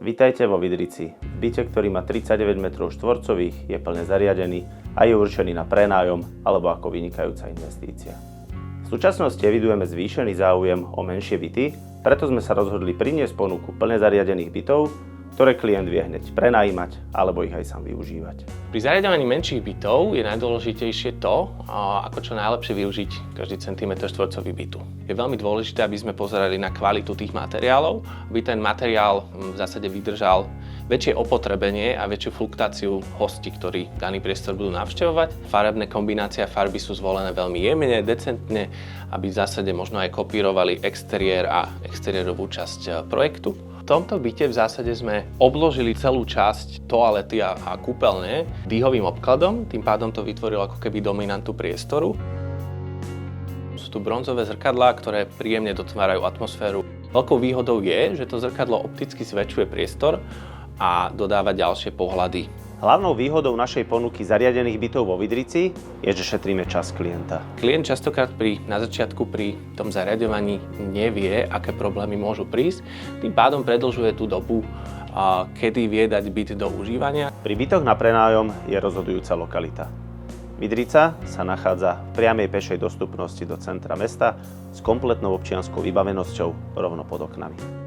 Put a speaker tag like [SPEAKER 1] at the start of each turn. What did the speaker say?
[SPEAKER 1] Vítajte vo Vidrici. V byte, ktorý má 39 m2, je plne zariadený a je určený na prenájom alebo ako vynikajúca investícia. V súčasnosti evidujeme zvýšený záujem o menšie byty, preto sme sa rozhodli priniesť ponuku plne zariadených bytov, ktoré klient vie hneď prenajímať alebo ich aj sám využívať.
[SPEAKER 2] Pri zariaďovaní menších bytov je najdôležitejšie to, ako čo najlepšie využiť každý centimetr štvorcový bytu. Je veľmi dôležité, aby sme pozerali na kvalitu tých materiálov, aby ten materiál v zásade vydržal väčšie opotrebenie a väčšiu fluktuáciu hostí, ktorí daný priestor budú navštevovať. Farebné kombinácie a farby sú zvolené veľmi jemne, decentne, aby v zásade možno aj kopírovali exteriér a exteriérovú časť projektu. V tomto byte v zásade sme obložili celú časť toalety a kúpeľne dýhovým obkladom, tým pádom to vytvorilo ako keby dominantu priestoru. Sú tu bronzové zrkadlá, ktoré príjemne dotvárajú atmosféru. Veľkou výhodou je, že to zrkadlo opticky zväčšuje priestor a dodáva ďalšie pohľady.
[SPEAKER 1] Hlavnou výhodou našej ponuky zariadených bytov vo Vidrici je, že šetríme čas klienta.
[SPEAKER 2] Klient častokrát na začiatku pri tom zariaďovaní nevie, aké problémy môžu prísť, tým pádom predĺžuje tú dobu, kedy vie dať byt do užívania.
[SPEAKER 1] Pri bytoch na prenájom je rozhodujúca lokalita. Vidrica sa nachádza v priamej pešej dostupnosti do centra mesta s kompletnou občianskou vybavenosťou rovno pod oknami.